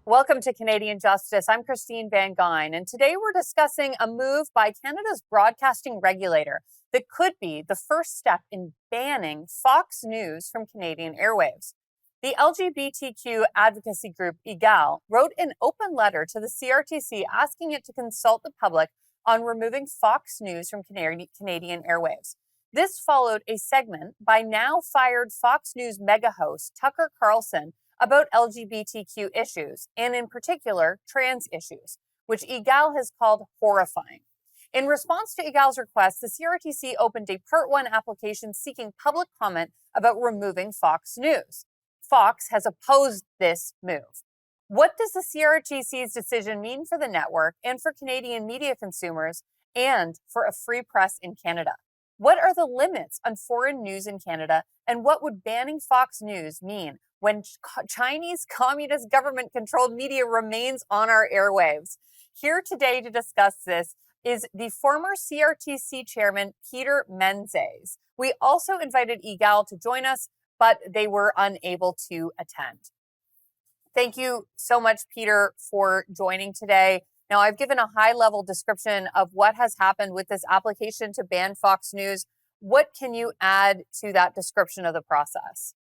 Welcome to Canadian Justice. I'm Christine Van Gyn, and today we're discussing a move by Canada's broadcasting regulator that could be the first step in banning Fox News from Canadian airwaves. The LGBTQ advocacy group EGAL wrote an open letter to the CRTC asking it to consult the public on removing Fox News from Canadian airwaves. This followed a segment by now fired Fox News mega host Tucker Carlson about LGBTQ issues, and in particular, trans issues, which EGAL has called horrifying. In response to EGAL's request, the CRTC opened a Part 1 application seeking public comment about removing Fox News. Fox has opposed this move. What does the CRTC's decision mean for the network and for Canadian media consumers and for a free press in Canada? What are the limits on foreign news in Canada, and what would banning Fox News mean when Chinese communist government-controlled media remains on our airwaves? Here today to discuss this is the former CRTC chairman, Peter Menzies. We also invited EGAL to join us, but they were unable to attend. Thank you so much, Peter, for joining today. Now, I've given a high-level description of what has happened with this application to ban Fox News. What can you add to that description of the process?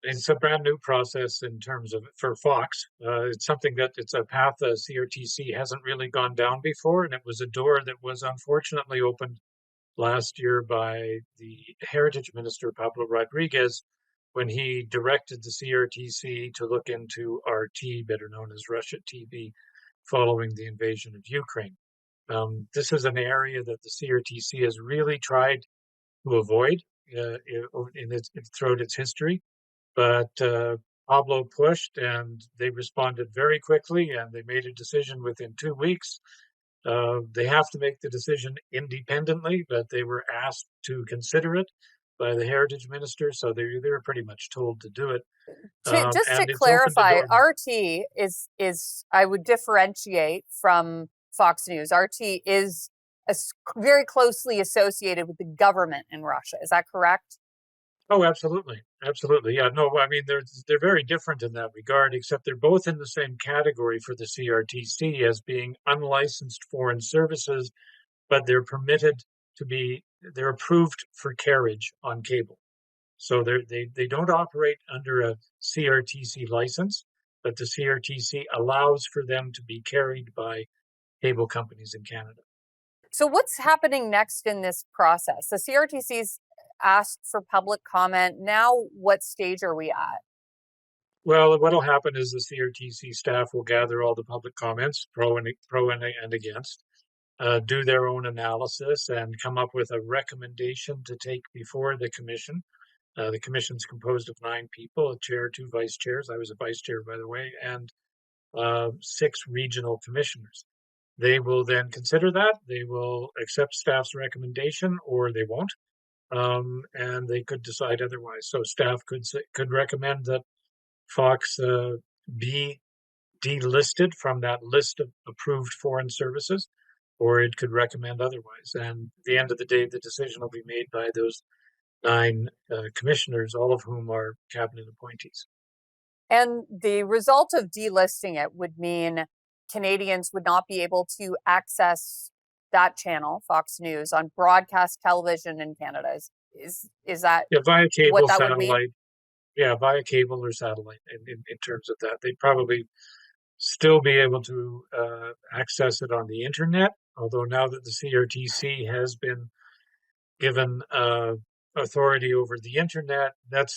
It's a brand new process in terms of for Fox. It's something that it's a path the CRTC hasn't really gone down before, and it was a door that was unfortunately opened last year by the Heritage Minister, Pablo Rodriguez, when he directed the CRTC to look into RT, better known as Russia TV, following the invasion of Ukraine. This is an area that the CRTC has really tried to avoid throughout its history. But Pablo pushed, and they responded very quickly, and they made a decision within 2 weeks. They have to make the decision independently, but they were asked to consider it by the Heritage Minister, so they were pretty much told to do it. Just to clarify, RT is I would differentiate from Fox News. RT is very closely associated with the government in Russia. Is that correct? Oh, absolutely. Absolutely. Yeah, no, I mean, they're very different in that regard, except they're both in the same category for the CRTC as being unlicensed foreign services, but they're approved for carriage on cable. So they don't operate under a CRTC license, but the CRTC allows for them to be carried by cable companies in Canada. So what's happening next in this process? The CRTC's asked for public comment. Now, what stage are we at? Well, what will happen is the CRTC staff will gather all the public comments, pro and against, do their own analysis, and come up with a recommendation to take before the commission. The commission's composed of 9 people, a chair, 2 vice chairs. I was a vice chair, by the way, and 6 regional commissioners. They will then consider that. They will accept staff's recommendation, or they won't. And they could decide otherwise. So staff could recommend that Fox be delisted from that list of approved foreign services, or it could recommend otherwise. And at the end of the day, the decision will be made by those 9 commissioners, all of whom are cabinet appointees. And the result of delisting it would mean Canadians would not be able to access that channel, Fox News, on broadcast television in Canada. Is that via cable, what that satellite? Would mean? Yeah, via cable or satellite. In terms of that, they'd probably still be able to access it on the internet. Although now that the CRTC has been given authority over the internet, that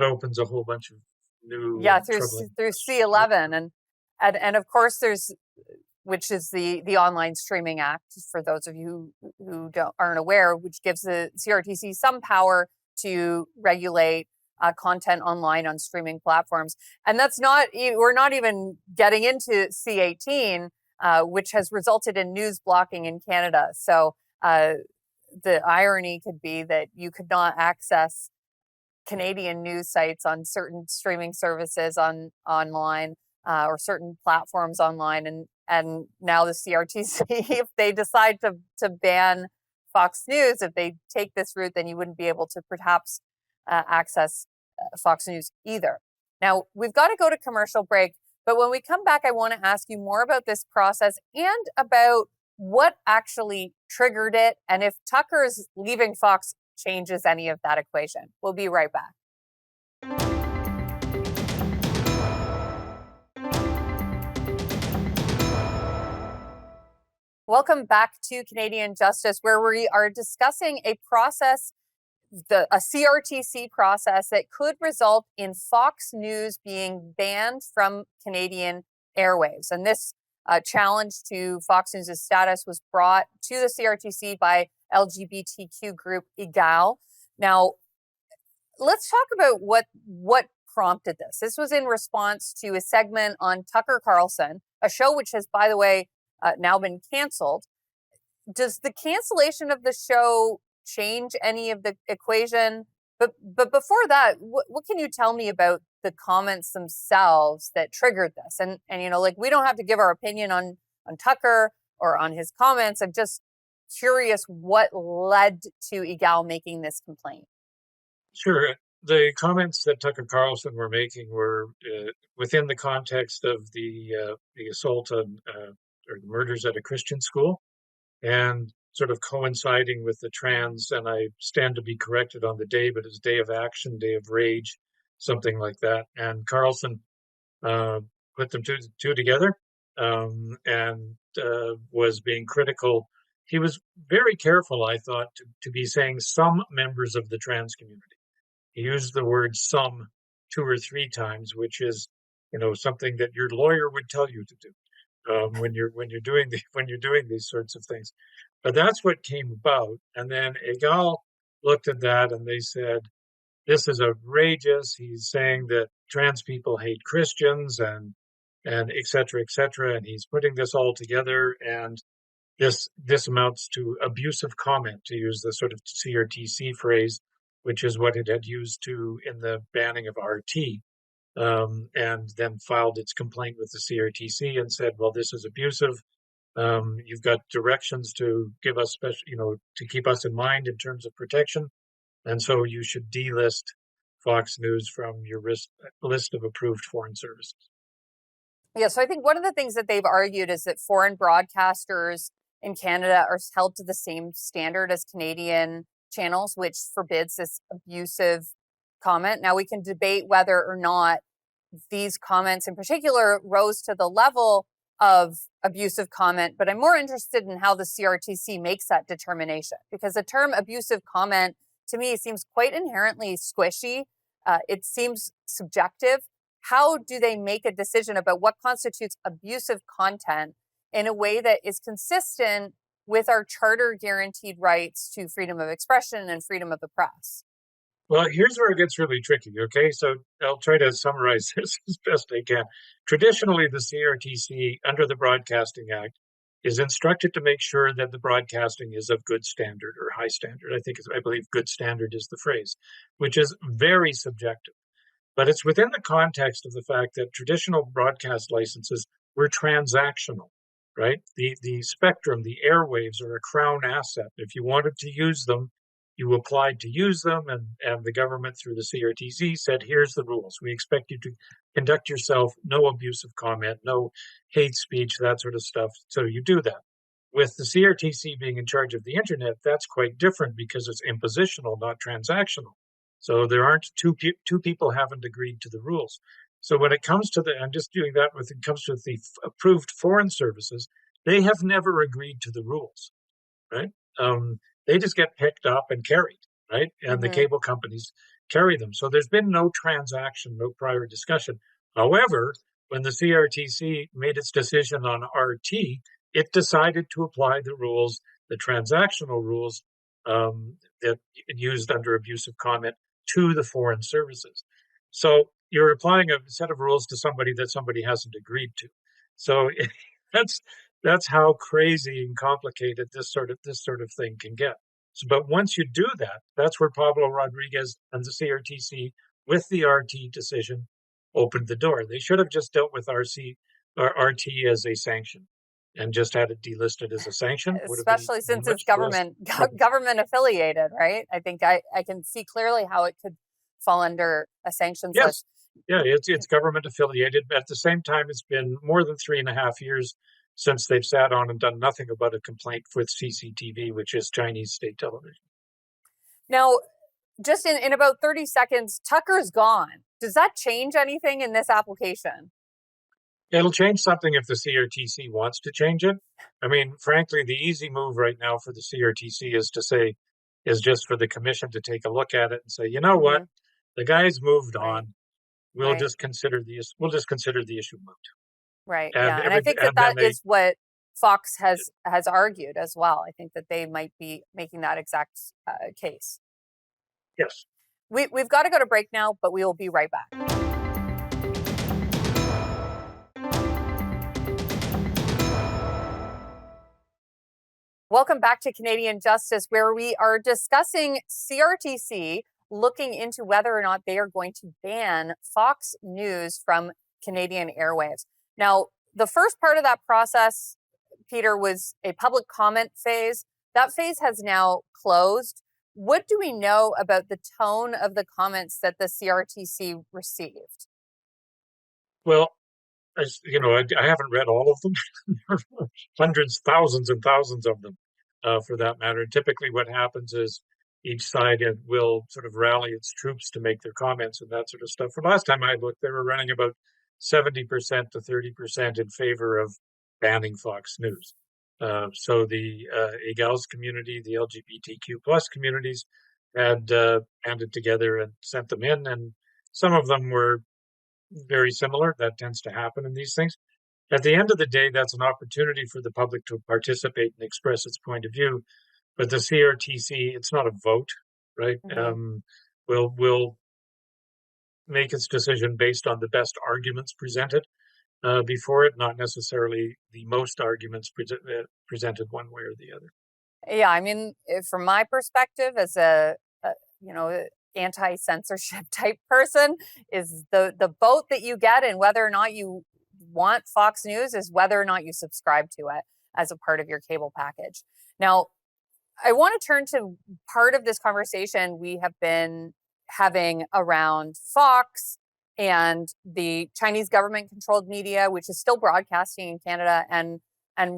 opens a whole bunch of new through C11 and of course there's, which is the Online Streaming Act, for those of you who aren't aware, which gives the CRTC some power to regulate content online on streaming platforms. And we're not even getting into C18, which has resulted in news blocking in Canada. So the irony could be that you could not access Canadian news sites on certain streaming services online or certain platforms online. And now the CRTC, if they decide to ban Fox News, if they take this route, then you wouldn't be able to perhaps access Fox News either. Now, we've got to go to commercial break, but when we come back, I want to ask you more about this process and about what actually triggered it and if Tucker's leaving Fox changes any of that equation. We'll be right back. Welcome back to Canadian Justice, where we are discussing a process, a CRTC process that could result in Fox News being banned from Canadian airwaves. And this challenge to Fox News' status was brought to the CRTC by LGBTQ group EGAL. Now, let's talk about what prompted this. This was in response to a segment on Tucker Carlson, a show which has, by the way, now been canceled. Does the cancellation of the show change any of the equation? But before that, what can you tell me about the comments themselves that triggered this? And like, we don't have to give our opinion on Tucker or on his comments. I'm just curious what led to EGAL making this complaint. Sure. The comments that Tucker Carlson were making were within the context of the assault on or the murders at a Christian school, and sort of coinciding with the trans, and I stand to be corrected on the day, but it's Day of Action, Day of Rage, something like that. And Carlson put them two together and was being critical. He was very careful, I thought, to be saying some members of the trans community. He used the word some 2 or 3 times, which is, something that your lawyer would tell you to do when you're doing these sorts of things. But that's what came about. And then EGAL looked at that and they said, this is outrageous. He's saying that trans people hate Christians and et cetera, et cetera. And he's putting this all together. And this amounts to abusive comment, to use the sort of CRTC phrase, which is what it had used in the banning of RT. And then filed its complaint with the CRTC and said, well, this is abusive. You've got directions to give us to keep us in mind in terms of protection. And so you should delist Fox News from your list of approved foreign services. Yeah, so I think one of the things that they've argued is that foreign broadcasters in Canada are held to the same standard as Canadian channels, which forbids this abusive comment. Now, we can debate whether or not these comments in particular rose to the level of abusive comment, but I'm more interested in how the CRTC makes that determination, because the term abusive comment to me seems quite inherently squishy. It seems subjective. How do they make a decision about what constitutes abusive content in a way that is consistent with our charter guaranteed rights to freedom of expression and freedom of the press? Well, here's where it gets really tricky, okay? So I'll try to summarize this as best I can. Traditionally, the CRTC, under the Broadcasting Act, is instructed to make sure that the broadcasting is of good standard or high standard. I believe good standard is the phrase, which is very subjective. But it's within the context of the fact that traditional broadcast licenses were transactional, right? The spectrum, the airwaves are a crown asset. If you wanted to use them, you applied to use them, and the government through the CRTC said, here's the rules. We expect you to conduct yourself, no abusive comment, no hate speech, that sort of stuff. So you do that. With the CRTC being in charge of the internet, that's quite different because it's impositional, not transactional. So there aren't two people haven't agreed to the rules. So when it comes to I'm just doing that when it comes to the approved foreign services, they have never agreed to the rules, right? They just get picked up and carried, right? And the cable companies carry them. So there's been no transaction, no prior discussion. However, when the CRTC made its decision on RT, it decided to apply the rules, the transactional rules that it used under abusive comment to the foreign services. So you're applying a set of rules to somebody that somebody hasn't agreed to. So that's how crazy and complicated this sort of thing can get. So, but once you do that, that's where Pablo Rodriguez and the CRTC, with the RT decision, opened the door. They should have just dealt with RT as a sanction and just had it delisted as a sanction. Especially since it's government affiliated, right? I think I can see clearly how it could fall under a sanctions list. Yeah, it's government affiliated. But at the same time, it's been more than 3.5 years since they've sat on and done nothing about a complaint with CCTV, which is Chinese state television. Now, just in about 30 seconds, Tucker's gone. Does that change anything in this application? It'll change something if the CRTC wants to change it. I mean, frankly, the easy move right now for the CRTC is just for the commission to take a look at it and say, you know what, Mm-hmm. the guy's moved Right, on. right, We'll just consider the issue moot. right. And Yeah, and I think that and then that is what Fox has argued as well. I think that they might be making that exact case. yes. We've got to go to break now, but we will be right back. Welcome back to Canadian Justice, where we are discussing CRTC looking into whether or not they are going to ban Fox News from Canadian airwaves. Now, the first part of that process, Peter, was a public comment phase. That phase has now closed. What do we know about the tone of the comments that the CRTC received? Well, I haven't read all of them. Hundreds, thousands, and thousands of them, for that matter. And typically, what happens is each side will sort of rally its troops to make their comments and that sort of stuff. For last time I looked, they were running about 70% to 30% in favor of banning Fox News. So the EGALS community, the LGBTQ plus communities, had banded together and sent them in, and some of them were very similar. That tends to happen in these things. At the end of the day, that's an opportunity for the public to participate and express its point of view. But the CRTC, it's not a vote, right? Mm-hmm. Will make its decision based on the best arguments presented before it, not necessarily the most arguments presented one way or the other. Yeah, I mean, from my perspective as a anti-censorship type person, is the vote that you get and whether or not you want Fox News is whether or not you subscribe to it as a part of your cable package. Now, I want to turn to part of this conversation we have been having around Fox and the Chinese government controlled media, which is still broadcasting in Canada and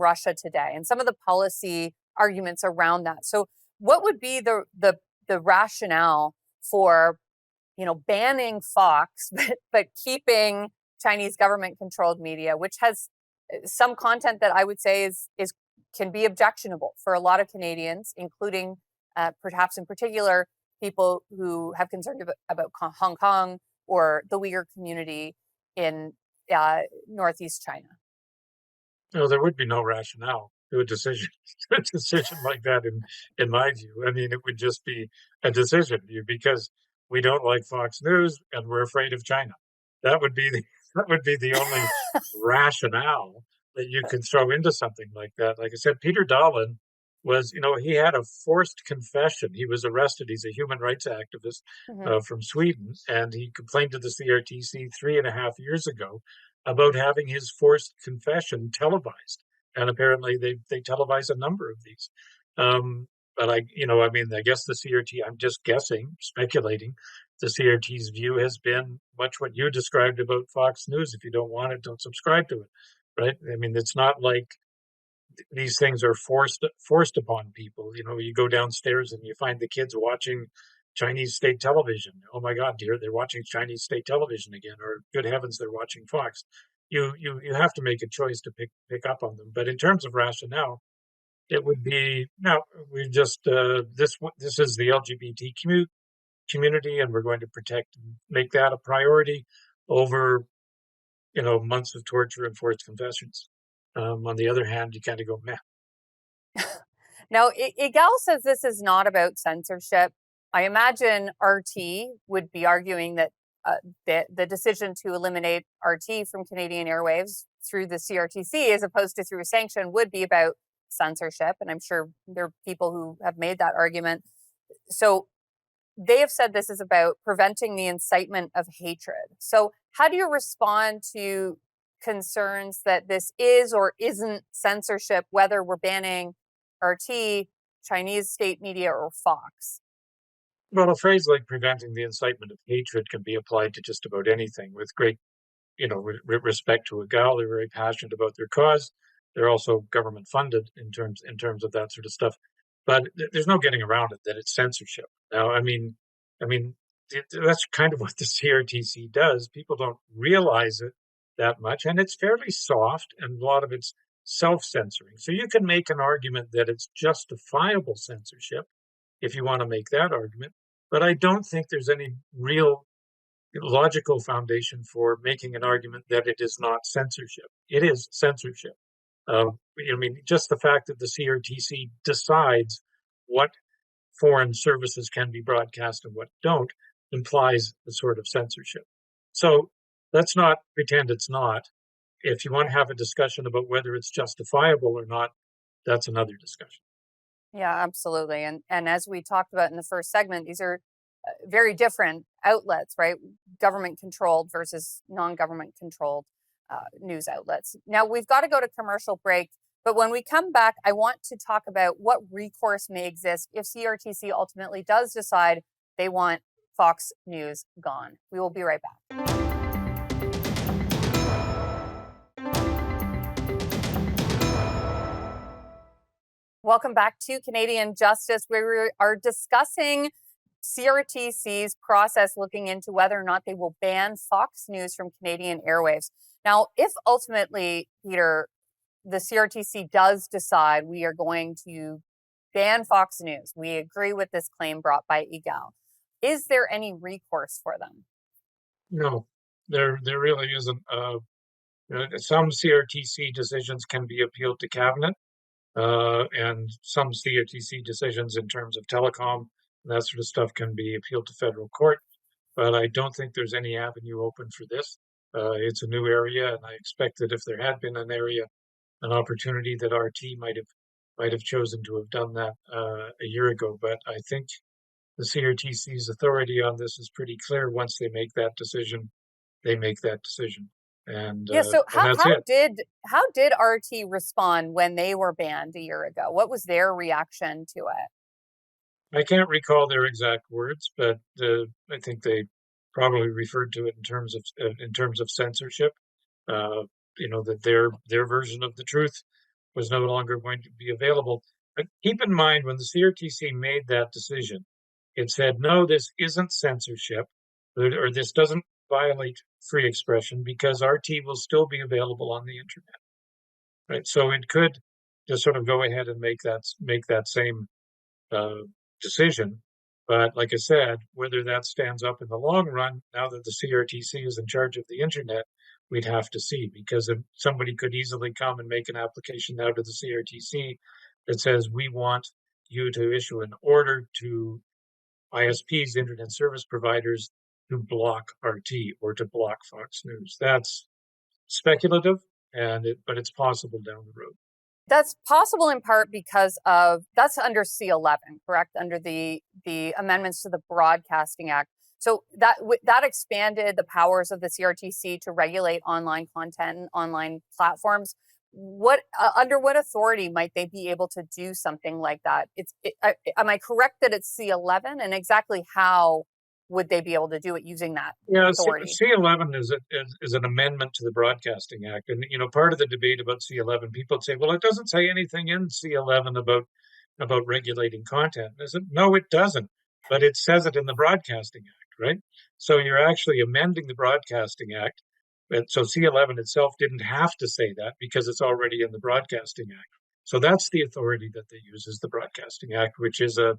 Russia today, and some of the policy arguments around that. So what would be the rationale for banning Fox but keeping Chinese government controlled media, which has some content that I would say is can be objectionable for a lot of Canadians, including perhaps in particular people who have concerns about Hong Kong or the Uyghur community in Northeast China? No, there would be no rationale to a decision, to a decision like that. In my view, I mean, it would just be a decision because we don't like Fox News and we're afraid of China. That would be the that would be the only rationale that you can throw into something like that. Like I said, Peter Dahlin was, he had a forced confession. He was arrested. He's a human rights activist Mm-hmm. from Sweden, and he complained to the CRTC 3.5 years ago about having his forced confession televised. And apparently they televise a number of these. But I mean, I guess the CRT, I'm just guessing, speculating, the CRT's view has been much what you described about Fox News. If you don't want it, don't subscribe to it, right? I mean, it's not like these things are forced upon people. You go downstairs and you find the kids watching Chinese state television. Oh my God, dear, they're watching Chinese state television again, or good heavens, they're watching Fox. You have to make a choice to pick up on them. But in terms of rationale, it would be no. We just this is the LGBT community, and we're going to protect and make that a priority over months of torture and forced confessions. On the other hand, you kind of go meh. Now, Igal says this is not about censorship. I imagine RT would be arguing that the decision to eliminate RT from Canadian airwaves through the CRTC as opposed to through a sanction would be about censorship. And I'm sure there are people who have made that argument. So they have said this is about preventing the incitement of hatred. So how do you respond to concerns that this is or isn't censorship, whether we're banning RT, Chinese state media, or Fox? Well, a phrase like preventing the incitement of hatred can be applied to just about anything with great, respect to Egal. They're very passionate about their cause. They're also government funded in terms of that sort of stuff. But there's no getting around it that it's censorship. Now, I mean, that's kind of what the CRTC does. People don't realize it that much, and it's fairly soft, and a lot of it's self-censoring. So you can make an argument that it's justifiable censorship if you want to make that argument. But I don't think there's any real logical foundation for making an argument that it is not censorship. It is censorship. Just the fact that the CRTC decides what foreign services can be broadcast and what don't implies a sort of censorship. So let's not pretend it's not. If you want to have a discussion about whether it's justifiable or not, that's another discussion. Yeah, absolutely. And as we talked about in the first segment, these are very different outlets, right? Government controlled versus non-government controlled news outlets. Now we've got to go to commercial break, but when we come back, I want to talk about what recourse may exist if CRTC ultimately does decide they want Fox News gone. We will be right back. Welcome back to Canadian Justice, where we are discussing CRTC's process looking into whether or not they will ban Fox News from Canadian airwaves. Now, if ultimately, Peter, the CRTC does decide we are going to ban Fox News, we agree with this claim brought by Egal, is there any recourse for them? No, there really isn't. Some CRTC decisions can be appealed to cabinet, and some CRTC decisions in terms of telecom and that sort of stuff can be appealed to federal court. But I don't think there's any avenue open for this. It's a new area, and I expect that if there had been an opportunity, that RT might have chosen to have done that a year ago. But I think the CRTC's authority on this is pretty clear. Once they make that decision, they make that decision. And yeah, so and that's it. How did RT respond when they were banned a year ago? What was their reaction to it? I can't recall their exact words, but I think they probably referred to it in terms of censorship. That their version of the truth was no longer going to be available. But keep in mind, when the CRTC made that decision, it said, no, this isn't censorship, or this doesn't violate free expression because RT will still be available on the internet. Right. So it could just sort of go ahead and make that same decision. But like I said, whether that stands up in the long run, now that the CRTC is in charge of the internet, we'd have to see, because if somebody could easily come and make an application now to the CRTC that says, we want you to issue an order to ISPs, internet service providers, to block RT or to block Fox News. That's speculative, but it's possible down the road. That's possible in part because that's under C11, correct? Under the amendments to the Broadcasting Act. So that expanded the powers of the CRTC to regulate online content and online platforms. Under what authority might they be able to do something like that? Am I correct that it's C11, and exactly how would they be able to do it using that authority? C11 is an amendment to the Broadcasting Act. And, part of the debate about C11, people say, well, it doesn't say anything in C11 about regulating content. I said, no, it doesn't. But it says it in the Broadcasting Act, right? So you're actually amending the Broadcasting Act. So C11 itself didn't have to say that because it's already in the Broadcasting Act. So that's the authority that they use, is the Broadcasting Act, which is a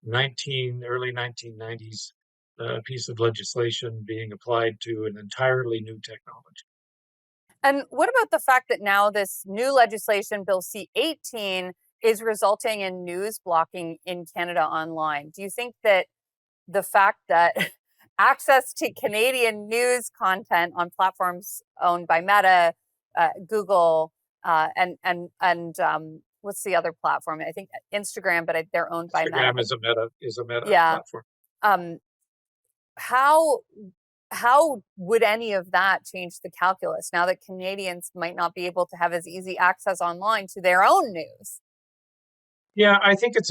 early 1990s piece of legislation being applied to an entirely new technology. And what about the fact that now this new legislation, Bill C-18, is resulting in news blocking in Canada online? Do you think that the fact that access to Canadian news content on platforms owned by Meta, Google, and what's the other platform? I think Instagram, but they're owned by Meta. Instagram is a Meta platform. How would any of that change the calculus now that Canadians might not be able to have as easy access online to their own news? Yeah, I think it's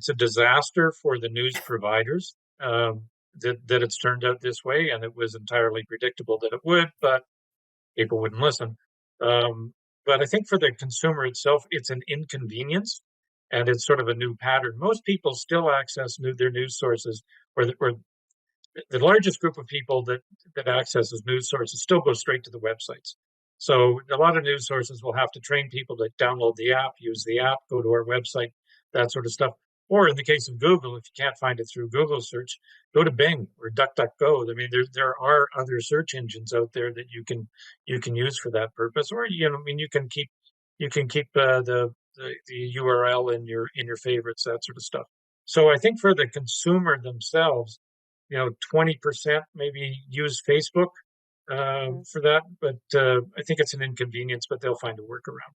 a disaster for the news providers that it's turned out this way, and it was entirely predictable that it would, but people wouldn't listen. Um, but I think for the consumer itself, it's an inconvenience, and it's sort of a new pattern. Most people still access their news sources, or the largest group of people that accesses news sources still go straight to the websites. So a lot of news sources will have to train people to download the app, use the app, go to our website, that sort of stuff. Or in the case of Google, if you can't find it through Google search, go to Bing or DuckDuckGo. I mean, there are other search engines out there that you can use for that purpose. Or I mean, you can keep the URL in your favorites, that sort of stuff. So I think for the consumer themselves, 20% maybe use Facebook for that, but I think it's an inconvenience, but they'll find a workaround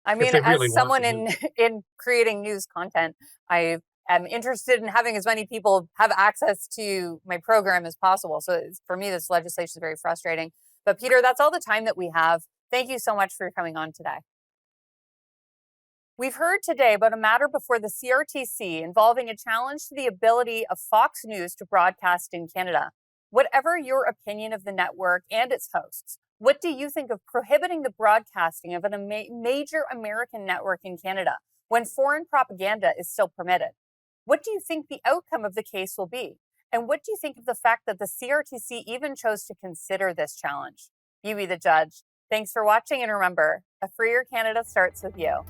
I if mean, they as really want someone the news. in creating news content, I am interested in having as many people have access to my program as possible. So for me, this legislation is very frustrating. But Peter, that's all the time that we have. Thank you so much for coming on today. We've heard today about a matter before the CRTC involving a challenge to the ability of Fox News to broadcast in Canada. Whatever your opinion of the network and its hosts, what do you think of prohibiting the broadcasting of a major American network in Canada when foreign propaganda is still permitted? What do you think the outcome of the case will be? And what do you think of the fact that the CRTC even chose to consider this challenge? You be the judge. Thanks for watching, and remember, a freer Canada starts with you.